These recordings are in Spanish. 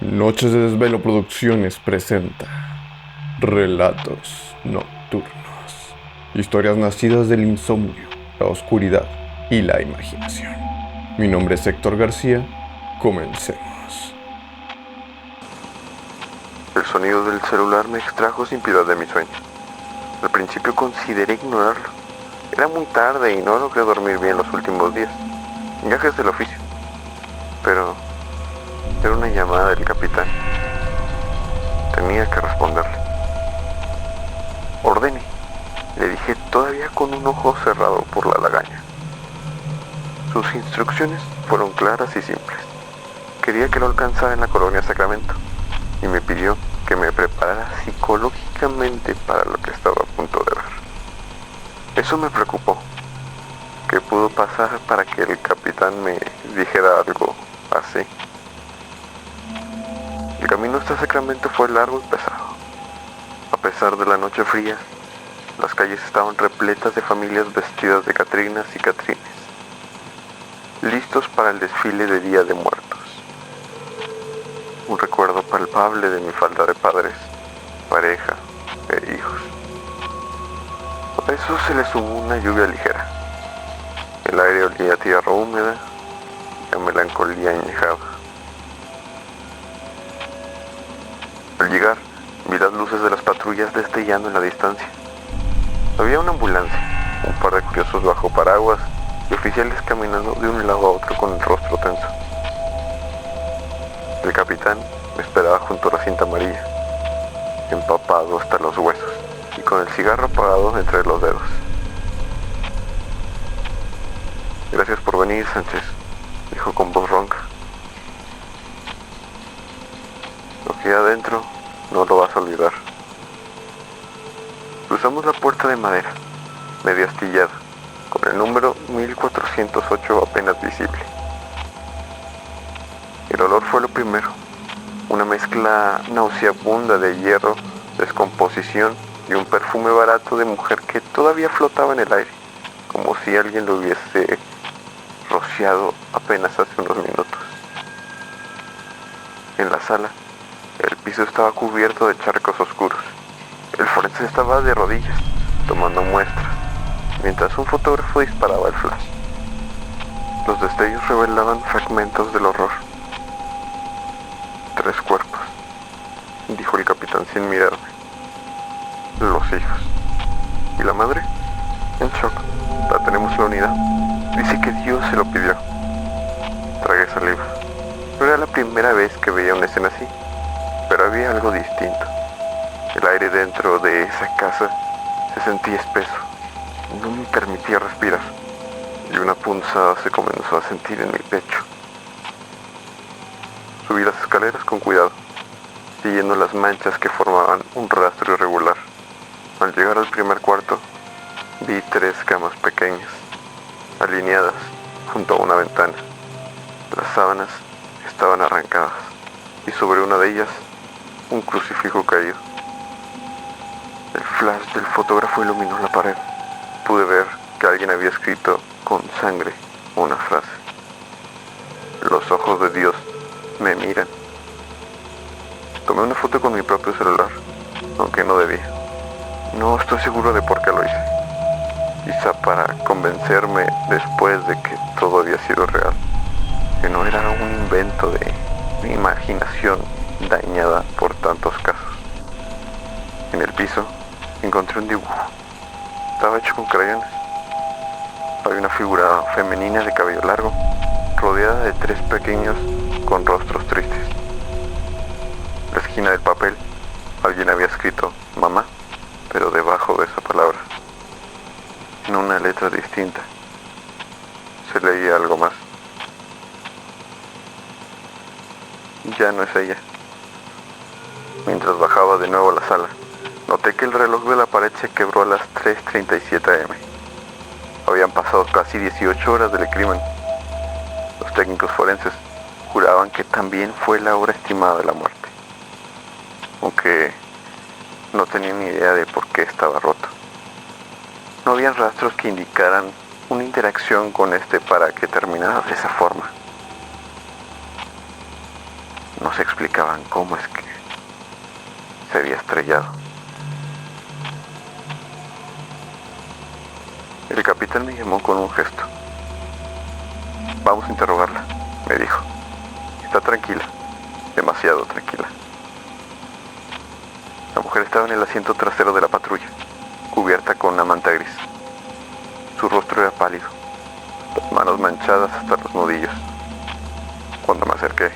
Noches de Desvelo Producciones presenta Relatos Nocturnos. Historias nacidas del insomnio, la oscuridad y la imaginación. Mi nombre es Héctor García. Comencemos. El sonido del celular me extrajo sin piedad de mi sueño. Al principio consideré ignorarlo. Era muy tarde y no logré dormir bien los últimos días. Gajes del oficio. Pero era una llamada del capitán. Tenía que responderle. Ordene, le dije todavía con un ojo cerrado por la lagaña. Sus instrucciones fueron claras y simples. Quería que lo alcanzara en la colonia Sacramento y me pidió que me preparara psicológicamente para lo que estaba a punto de ver. Eso me preocupó. ¿Qué pudo pasar para que el capitán me dijera algo así? El camino hasta Sacramento fue largo y pesado. A pesar de la noche fría, las calles estaban repletas de familias vestidas de catrinas y catrines, listos para el desfile de Día de Muertos. Un recuerdo palpable de mi falta de padres, pareja e hijos. A eso se le sumó una lluvia ligera. El aire olía a tierra húmeda y a melancolía añejada. Al llegar, vi las luces de las patrullas destellando en la distancia. Había una ambulancia, un par de curiosos bajo paraguas y oficiales caminando de un lado a otro con el rostro tenso. El capitán me esperaba junto a la cinta amarilla, empapado hasta los huesos y con el cigarro apagado entre los dedos. Gracias por venir, Sánchez, dijo con voz ronca. Lo que hay adentro no lo vas a olvidar. Cruzamos la puerta de madera, medio astillada, con el número 1408 apenas visible. El olor fue lo primero, una mezcla nauseabunda de hierro, descomposición y un perfume barato de mujer que todavía flotaba en el aire, como si alguien lo hubiese rociado apenas hace unos minutos. En la sala, el piso estaba cubierto de charcos oscuros. El forense estaba de rodillas, tomando muestras, mientras un fotógrafo disparaba el flash. Los destellos revelaban fragmentos del horror. 3 cuerpos, dijo el capitán sin mirarme. Los hijos. ¿Y la madre? En shock. La tenemos en la unidad. Dice que Dios se lo pidió. Tragué saliva. No era la primera vez que veía una escena así, pero había algo distinto. El aire dentro de esa casa se sentía espeso. No me permitía respirar. Y una punzada se comenzó a sentir en mi pecho. Subí las escaleras con cuidado, siguiendo las manchas que formaban un rastro irregular. Al llegar al primer cuarto, vi 3 camas pequeñas, alineadas junto a una ventana. Las sábanas estaban arrancadas y sobre una de ellas, un crucifijo caído. El flash del fotógrafo iluminó la pared. Pude ver que alguien había escrito con sangre una frase. Los ojos de Dios me miran. Tomé una foto con mi propio celular, aunque no debía. No estoy seguro de por qué lo hice. Quizá para convencerme después de que todo había sido real, que no era un invento de mi imaginación dañada por tantos casos. En el piso encontré un dibujo. Estaba hecho con crayones. Había una figura femenina de cabello largo, rodeada de 3 pequeños con rostros tristes. En la esquina del papel, alguien había escrito mamá, pero debajo de esa palabra, en una letra distinta, se leía algo más. Ya no es ella. Mientras bajaba de nuevo a la sala, noté que el reloj de la pared se quebró a las 3:37 am. Habían pasado casi 18 horas del crimen. Los técnicos forenses juraban que también fue la hora estimada de la muerte, aunque no tenían ni idea de por qué estaba roto. No había rastros que indicaran una interacción con este para que terminara de esa forma. No se explicaban cómo es que se había estrellado. El capitán me llamó con un gesto. Vamos a interrogarla, me dijo. Está tranquila, demasiado tranquila. La mujer estaba en el asiento trasero de la patrulla, cubierta con una manta gris. Su rostro era pálido, las manos manchadas hasta los nudillos. Cuando me acerqué,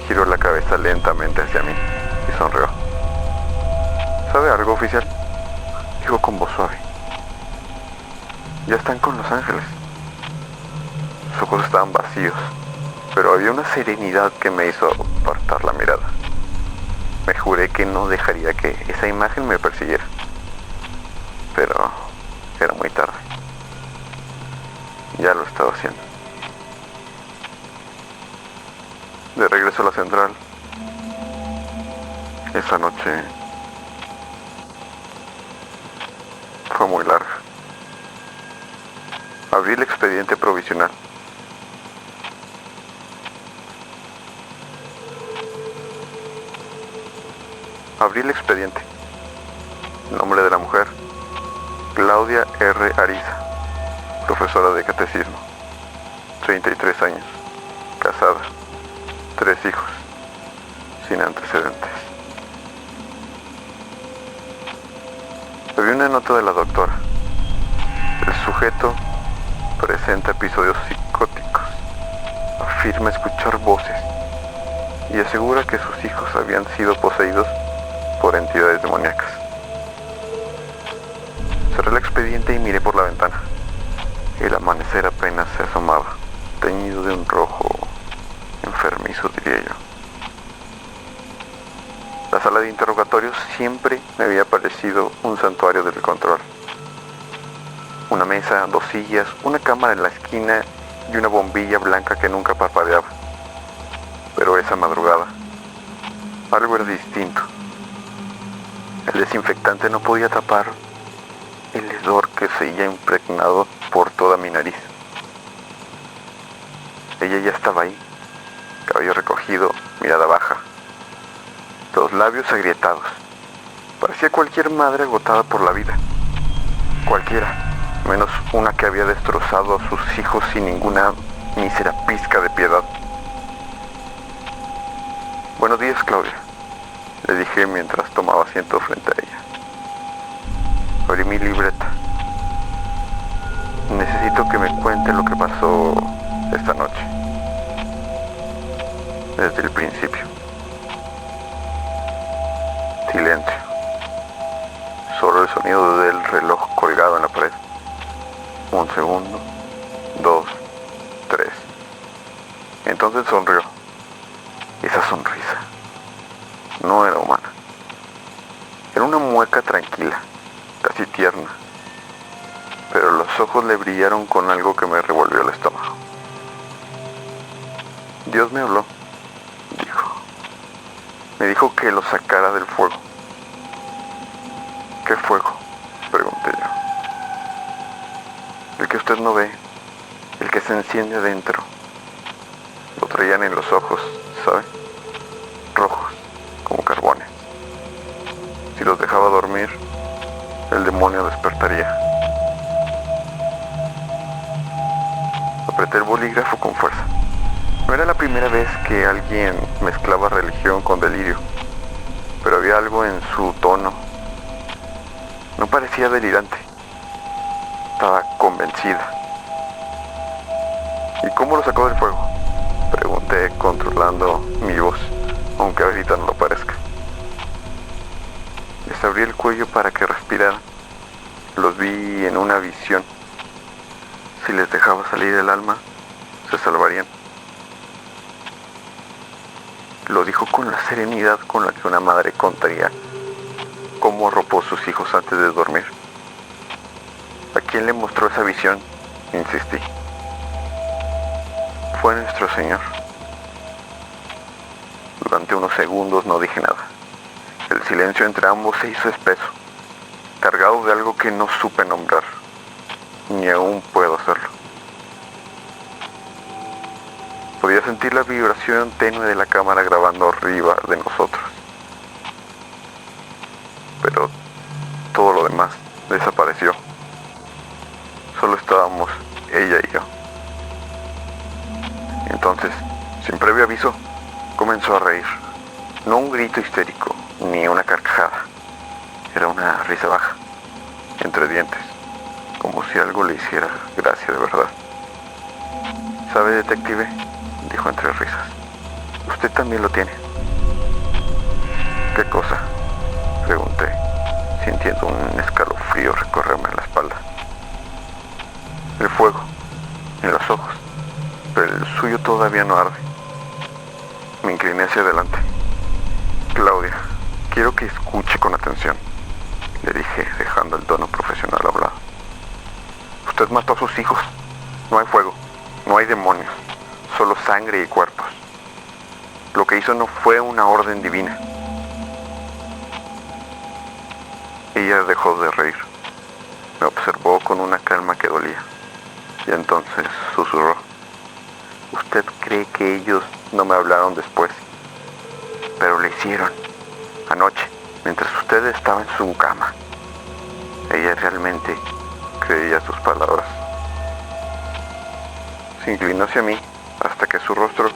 giró la cabeza lentamente hacia mí y sonrió. ¿Sabe algo, oficial?, dijo con voz suave. Ya están con Los Ángeles. Sus ojos estaban vacíos, pero había una serenidad que me hizo apartar la mirada. Me juré que no dejaría que esa imagen me persiguiera, pero era muy tarde. Ya lo estaba haciendo. De regreso a la central, esa noche fue muy larga. Abrí el expediente provisional. Abrí el expediente. Nombre de la mujer: Claudia R. Ariza, profesora de catecismo, 33 años, casada, 3 hijos, sin antecedentes. Había una nota de la doctora. El sujeto presenta episodios psicóticos, afirma escuchar voces y asegura que sus hijos habían sido poseídos por entidades demoníacas. Cerré el expediente y miré por la ventana. El amanecer apenas se asomaba, teñido de un rojo enfermizo, diría yo. La sala de interrogatorios siempre me había parecido un santuario del control. Una mesa, 2 sillas, una cámara en la esquina y una bombilla blanca que nunca parpadeaba. Pero esa madrugada, algo era distinto. El desinfectante no podía tapar el hedor que seguía impregnado por toda mi nariz. Ella ya estaba ahí, cabello recogido, mirada baja, los labios agrietados. Parecía cualquier madre agotada por la vida. Cualquiera, menos una que había destrozado a sus hijos sin ninguna mísera pizca de piedad. Buenos días, Claudia, le dije mientras tomaba asiento frente a ella. Abrí mi libreta. Necesito que me cuente lo que pasó esta noche, desde el principio. Silencio. Solo el sonido del reloj colgado en la pared. 1 segundo, 2, 3. Entonces sonrió. Esa sonrisa no era humana. Era una mueca tranquila, casi tierna, pero los ojos le brillaron con algo que me revolvió el estómago. Dios me habló, dijo. Me dijo que lo sacara del fuego. ¿Qué fuego?, pregunté yo. El que usted no ve, el que se enciende adentro. Lo traían en los ojos, ¿sabe? Rojos, como carbones. Si los dejaba dormir, el demonio despertaría. Apreté el bolígrafo con fuerza. No era la primera vez que alguien mezclaba religión con delirio, pero había algo en su tono. No parecía delirante. Estaba convencida. ¿Y cómo lo sacó del fuego?, pregunté, controlando mi voz, aunque ahorita no lo parezca. Les abrí el cuello para que respiraran. Los vi en una visión. Si les dejaba salir el alma, se salvarían. Lo dijo con la serenidad con la que una madre contaría cómo arropó sus hijos antes de dormir. ¿A quién le mostró esa visión?, insistí. Fue nuestro Señor. Durante unos segundos no dije nada. El silencio entre ambos se hizo espeso, cargado de algo que no supe nombrar, ni aún puedo hacerlo. Podía Podía sentir la vibración tenue de la cámara grabando arriba de nosotros. Pero todo lo demás desapareció. Solo estábamos ella y yo. Entonces, sin previo aviso, comenzó a reír. No un grito histérico, ni una carcajada. Era una risa baja, entre dientes, como si algo le hiciera gracia de verdad. ¿Sabe, detective?, dijo entre risas. Usted también lo tiene. ¿Qué cosa?, pregunté, sintiendo un escalofrío recorrerme la espalda. El fuego, en los ojos, pero el suyo todavía no arde. Me incliné hacia adelante. Claudia, quiero que escuche con atención, le dije, dejando el tono profesional a un lado. Usted mató a sus hijos. No hay fuego, no hay demonios, solo sangre y cuerpos. Lo que hizo no fue una orden divina. Ella dejó de reír. Me observó con una calma que dolía. Y entonces susurró. ¿Usted cree que ellos no me hablaron después? Pero le hicieron. Anoche, mientras usted estaba en su cama. Ella realmente creía sus palabras. Se inclinó hacia mí hasta que su rostro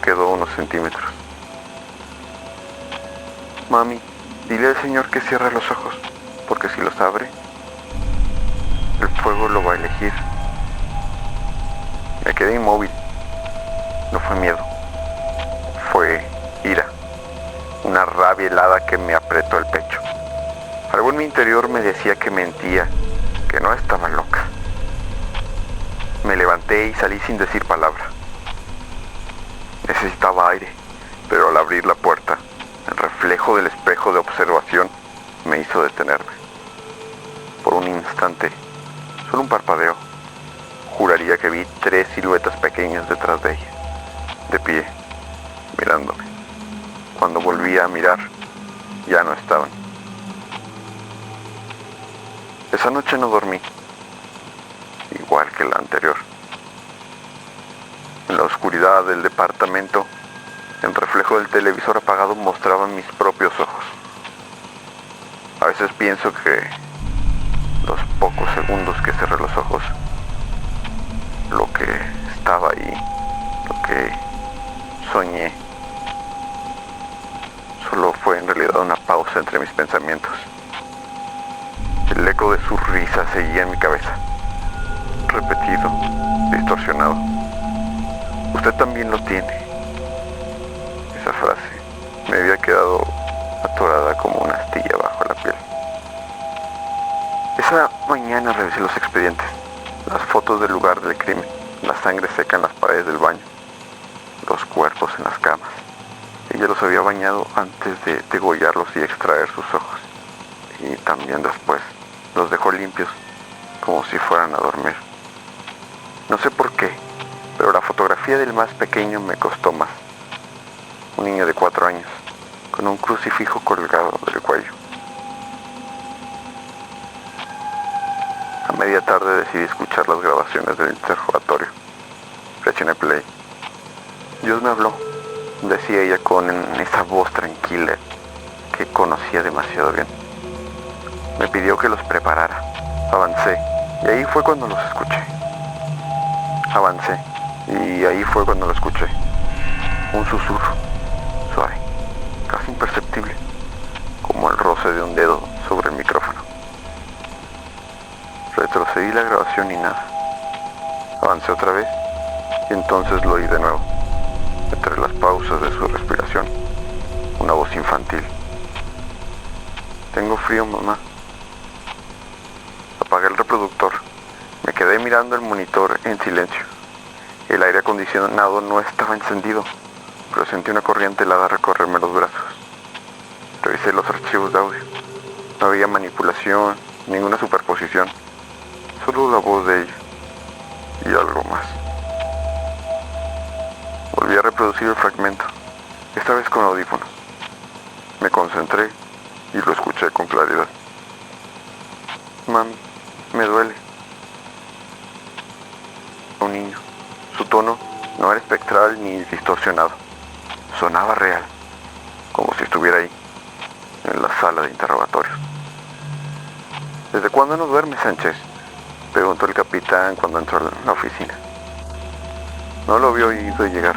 quedó unos centímetros. Mami, dile al Señor que cierre los ojos, porque si los abre, el fuego lo va a elegir. Me quedé inmóvil. No fue miedo, fue ira, una rabia helada que me apretó el pecho. Algo en mi interior me decía que mentía, que no estaba loca. Me levanté y salí sin decir palabra. Necesitaba aire, pero al abrir la puerta, el reflejo del espejo de observación me hizo detenerme. Por un instante, solo un parpadeo, juraría que vi 3 siluetas pequeñas detrás de ella, de pie, mirándome. Cuando volví a mirar, ya no estaban. Esa noche no dormí, igual que la anterior. En la oscuridad del departamento, el reflejo del televisor apagado mostraba mis propios ojos. A veces pienso que los pocos segundos que cerré los ojos, lo que estaba ahí, lo que soñé, solo fue en realidad una pausa entre mis pensamientos. El eco de su risa seguía en mi cabeza, repetido, distorsionado. Usted también lo tiene. Esa frase me había quedado atorada como una astilla bajo la piel. Esa mañana revisé los expedientes, las fotos del lugar del crimen, la sangre seca en las paredes del baño, los cuerpos en las camas. Ella los había bañado antes de degollarlos y extraer sus ojos. Y también después los dejó limpios, como si fueran a dormir. No sé por qué, pero la fotografía del más pequeño me costó más. Un niño de 4 años, con un crucifijo colgado del cuello. A media tarde decidí escuchar las grabaciones del interrogatorio. Presioné play. Dios me habló, decía ella con esa voz tranquila que conocía demasiado bien. Me pidió que los preparara. Avancé, y ahí fue cuando los escuché. Avancé, y ahí fue cuando lo escuché. Un susurro, suave, casi imperceptible, como el roce de un dedo sobre el micrófono. Retrocedí la grabación y nada. Avancé otra vez, y entonces lo oí de nuevo. Entre las pausas de su respiración, una voz infantil. Tengo frío, mamá. Apagué el reproductor. Me quedé mirando el monitor en silencio. El aire acondicionado no estaba encendido, pero sentí una corriente helada recorrerme los brazos. Revisé los archivos de audio. No había manipulación, ninguna superposición. Solo la voz de ella. Y algo más. Volví a reproducir el fragmento, esta vez con audífonos. Me concentré y lo escuché con claridad. Mami, me duele. Un niño. Su tono no era específico. espectral ni distorsionado. Sonaba real, como si estuviera ahí, en la sala de interrogatorios. ¿Desde cuándo no duermes, Sánchez?, preguntó el capitán cuando entró a la oficina. No lo había oído llegar.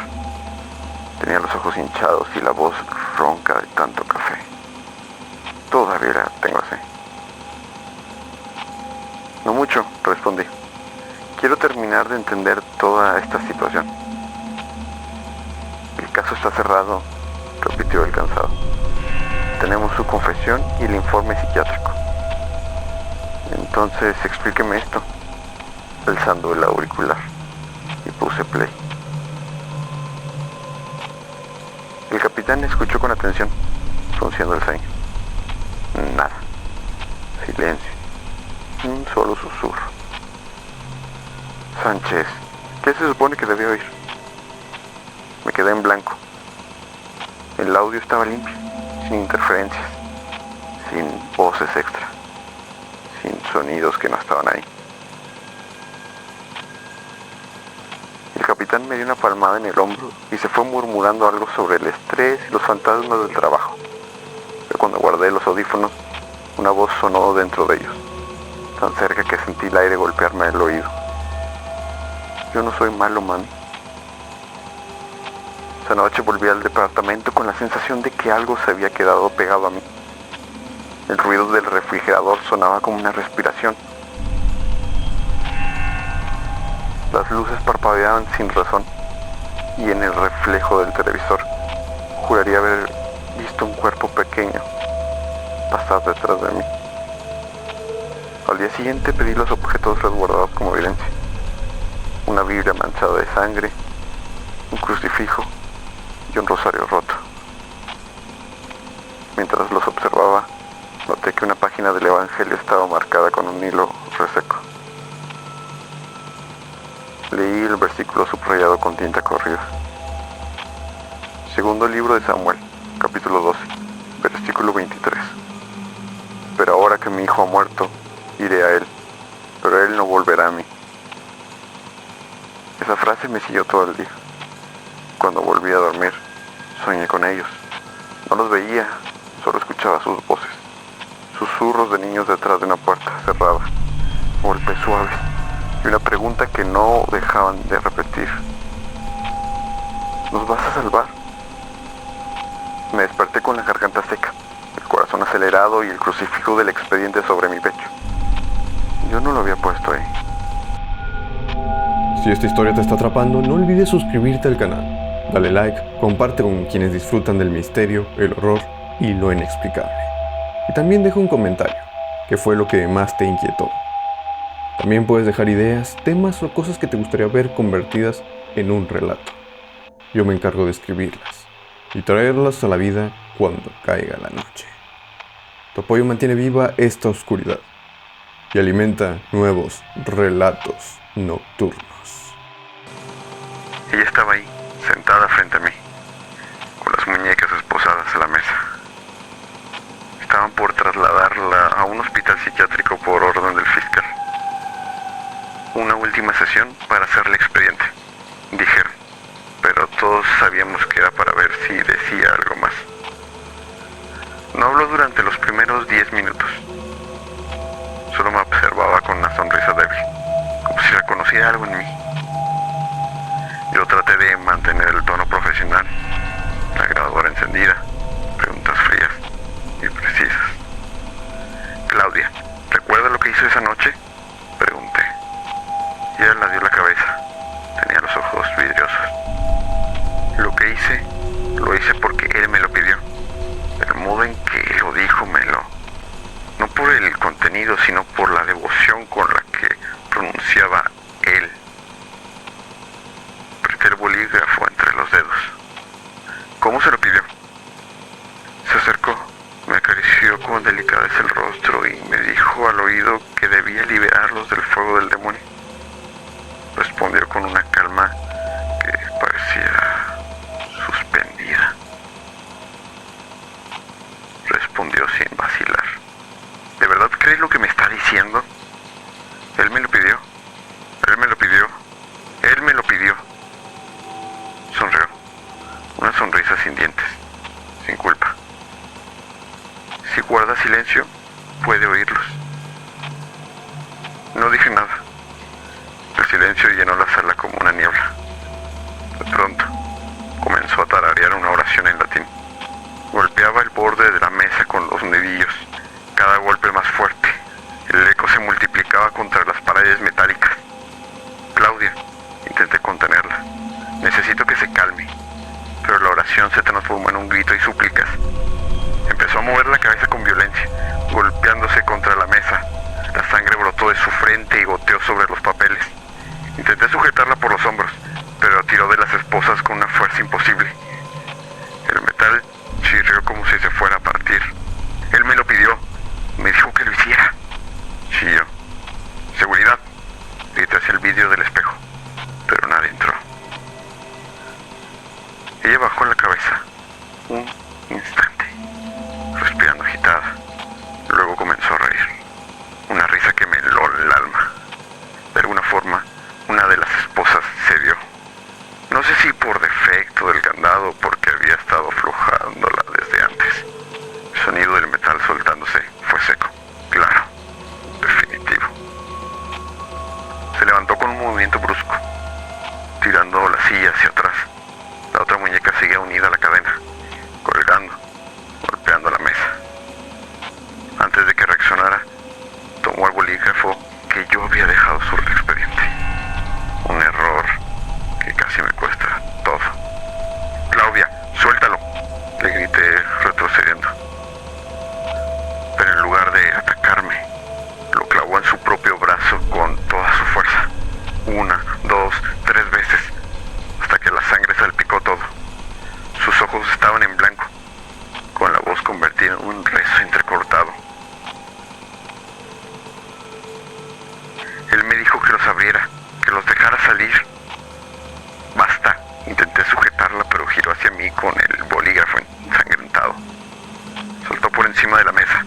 Tenía los ojos hinchados y la voz ronca de tanto café. Todavía tengo sed. No mucho, respondí. Quiero terminar de entender toda esta situación. El caso está cerrado, repitió el cansado. Tenemos su confesión y el informe psiquiátrico. Entonces explíqueme esto, alzando el auricular, y puse play. El capitán escuchó con atención, frunciendo el ceño. Nada. Silencio. Un solo susurro. Sánchez, ¿qué se supone que debía oír? Me quedé en blanco. El audio estaba limpio, sin interferencias, sin voces extra, sin sonidos que no estaban ahí. El capitán me dio una palmada en el hombro y se fue murmurando algo sobre el estrés y los fantasmas del trabajo. Pero cuando guardé los audífonos, una voz sonó dentro de ellos, tan cerca que sentí el aire golpearme el oído. Yo no soy malo, mami. Esa noche volví al departamento con la sensación de que algo se había quedado pegado a mí. El ruido del refrigerador sonaba como una respiración. Las luces parpadeaban sin razón, y en el reflejo del televisor juraría haber visto un cuerpo pequeño pasar detrás de mí. Al día siguiente pedí los objetos resguardados como evidencia. Una Biblia manchada de sangre, un crucifijo y un rosario roto. Mientras los observaba, noté que una página del Evangelio estaba marcada con un hilo reseco. Leí el versículo subrayado con tinta corrida. Segundo libro de Samuel, capítulo 12, versículo 23. Pero ahora que mi hijo ha muerto, iré a él, pero él no volverá a mí. Esa frase me siguió todo el día. Cuando volví a dormir, soñé con ellos. No los veía, solo escuchaba sus voces. Susurros de niños detrás de una puerta cerrada, golpes suaves y una pregunta que no dejaban de repetir. ¿Nos vas a salvar? Me desperté con la garganta seca, el corazón acelerado y el crucifijo del expediente sobre mi pecho. Yo no lo había puesto ahí. Si esta historia te está atrapando, no olvides suscribirte al canal. Dale like, comparte con quienes disfrutan del misterio, el horror y lo inexplicable. Y también deja un comentario, qué fue lo que más te inquietó. También puedes dejar ideas, temas o cosas que te gustaría ver convertidas en un relato. Yo me encargo de escribirlas y traerlas a la vida cuando caiga la noche. Tu apoyo mantiene viva esta oscuridad y alimenta nuevos relatos nocturnos. Ella estaba ahí, sentada frente a mí, con las muñecas esposadas a la mesa. Estaban por trasladarla a un hospital psiquiátrico por orden del fiscal. Una última sesión para hacerle expediente, dijeron, pero todos sabíamos que era para ver si decía algo más. No habló durante los primeros 10 minutos. Solo me observaba con una sonrisa débil, como si reconociera algo en mí. Yo traté de mantener el tono profesional, la grabadora encendida, preguntas frías y precisas. Claudia, ¿recuerda lo que hizo esa noche?, pregunté. Y ella la dio la cabeza. Tenía los ojos vidriosos. Lo que hice, lo hice porque él me lo pidió. El modo en que lo dijo no por el contenido, sino por la devoción con la que pronunciaba él. Apreté el bolígrafo entre los dedos. ¿Cómo se lo pidió? Se acercó, me acarició con delicadeza el rostro y me dijo al oído que debía liberarlos del fuego del demonio. Respondió con una calma que parecía suspendida. Respondió sin vacilar. ¿De verdad crees lo que me está diciendo? Él me lo pidió. Él me lo pidió. Él me lo pidió. silencio, puede oírlos. No dije nada. El silencio llenó la sala como una niebla. De pronto, comenzó a tararear una oración en latín. Golpeaba el borde de la mesa con los nudillos, cada golpe más fuerte. El eco se multiplicaba contra las paredes metálicas. Claudia, intenté contenerla. Necesito que se calme. Pero la oración se transformó en un grito y súplicas. Empezó a mover la cabeza con violencia, golpeándose contra la mesa. La sangre brotó de su frente y goteó sobre los papeles. Intenté sujetarla por los hombros, pero tiró de las esposas con una fuerza imposible. El metal chirrió como si se fuera a partir. Él me lo pidió. Me dijo que lo hiciera. Chilló. Seguridad. Grité hacia el vidrio del espejo, pero nadie entró. Ella bajó la cabeza un instante, respirando agitada. Luego comenzó a reír. Una risa que me heló el alma. De alguna forma, una de las esposas cedió. No sé si por defecto del candado o porque había estado aflojándola desde antes. El sonido del metal soltándose fue seco, claro, definitivo. Se levantó con un movimiento brusco, tirando la silla hacia atrás. La otra muñeca seguía unida a la cadena, colgando, golpeando la mesa. Antes de que reaccionara, tomó el bolígrafo que yo había dejado sobre el expediente. Un error que casi me cuesta todo. Claudia, suéltalo, le grité retrocediendo. Pero en lugar de atacarme, lo clavó en su propio brazo con toda su fuerza. 1, 2, 3 veces, hasta que la sangre salpicó todo. Sus ojos estaban en blanco, con la voz convertida en un rezo entrecortado. Él me dijo que los abriera, que los dejara salir. Basta, intenté sujetarla, pero giró hacia mí con el bolígrafo ensangrentado. Saltó por encima de la mesa.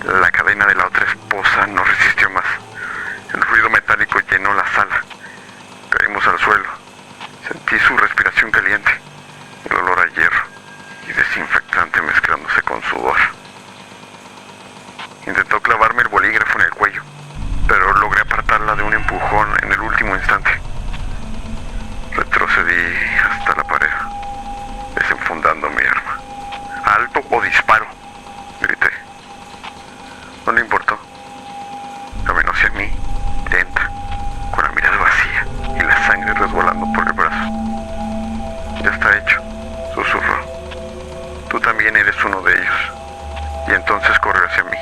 La cadena de la otra esposa no resistió más. El ruido metálico llenó la sala. Caímos al suelo. Sentí su respiración caliente, el olor a hierro y desinfectante mezclándose con sudor. Intentó clavarme el bolígrafo en el cuello, pero logré apartarla de un empujón en el último instante. Retrocedí hasta la pared, desenfundando mi arma. ¡Alto o disparo!, grité. No le importó. Caminó hacia mí, lenta, con la mirada vacía y la sangre resbalando por el brazo. Ya está hecho, susurró. Tú también eres uno de ellos. Y entonces corrió hacia mí.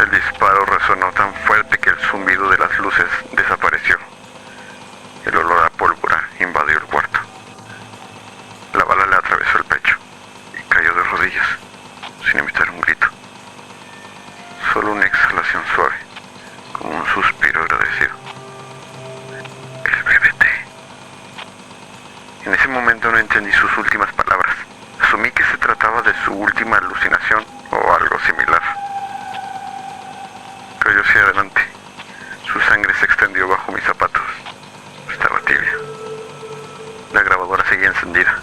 El disparo resonó tan fuerte que el zumbido de las luces desapareció. El olor a pólvora invadió el cuarto. La bala le atravesó el pecho y cayó de rodillas, sin emitir un grito. Solo una exhalación suave, como un suspiro agradecido. El BBT. En ese momento no entendí sus últimas palabras. Asumí que se trataba de su última alucinación o algo similar. Cayó hacia adelante. Su sangre se extendió bajo mis zapatos. Estaba tibia. La grabadora seguía encendida.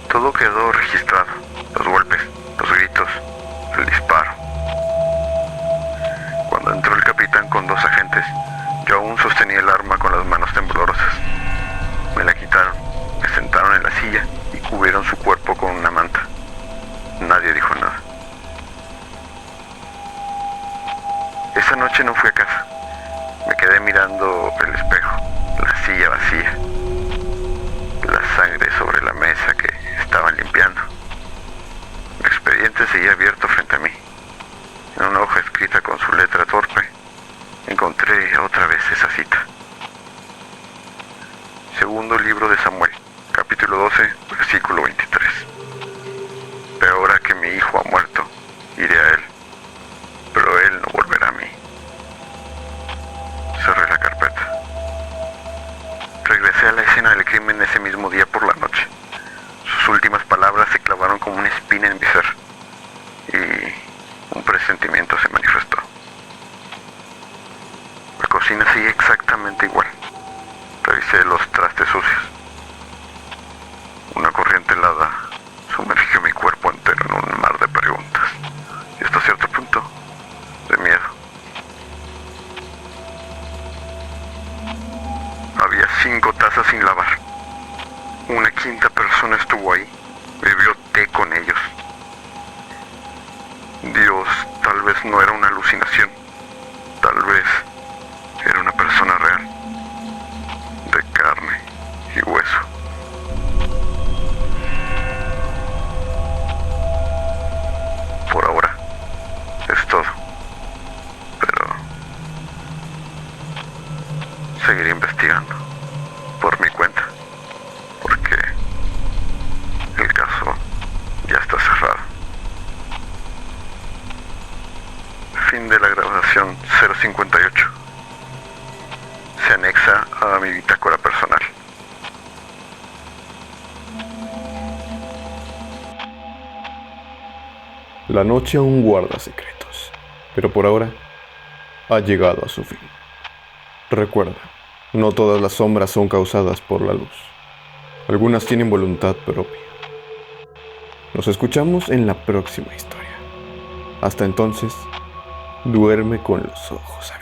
Todo quedó registrado. Los golpes, los gritos, el disparo. Cuando entró el capitán con 2 agentes, yo aún sostenía el arma con las manos temblorosas. Me la quitaron, me sentaron en la silla y cubrieron su cuerpo con una manta. Nadie dijo nada. Esa noche no fui a casa. Me quedé mirando el espejo, la silla vacía, la sangre sobre la mesa que estaban limpiando. El expediente seguía abierto frente a mí. En una hoja escrita con su letra torpe, encontré otra vez esa cita. Segundo libro de Samuel, capítulo 12, versículo 23. Pero ahora que mi hijo ha muerto, iré a él, pero él no volverá a mí. Cerré la carpeta. Regresé a la escena del crimen ese mismo día por la noche. Sus últimas palabras se clavaron como una espina en mi ser. Y no era una alucinación. Tal vez era una persona real, de carne y hueso. Por ahora es todo, pero seguiré investigando por mi cuenta, porque el caso ya está cerrado. Fin de la grabación 058. Se anexa a mi bitácora personal. La noche aún guarda secretos, pero por ahora ha llegado a su fin. Recuerda, no todas las sombras son causadas por la luz. Algunas tienen voluntad propia. Nos escuchamos en la próxima historia. Hasta entonces, duerme con los ojos abiertos.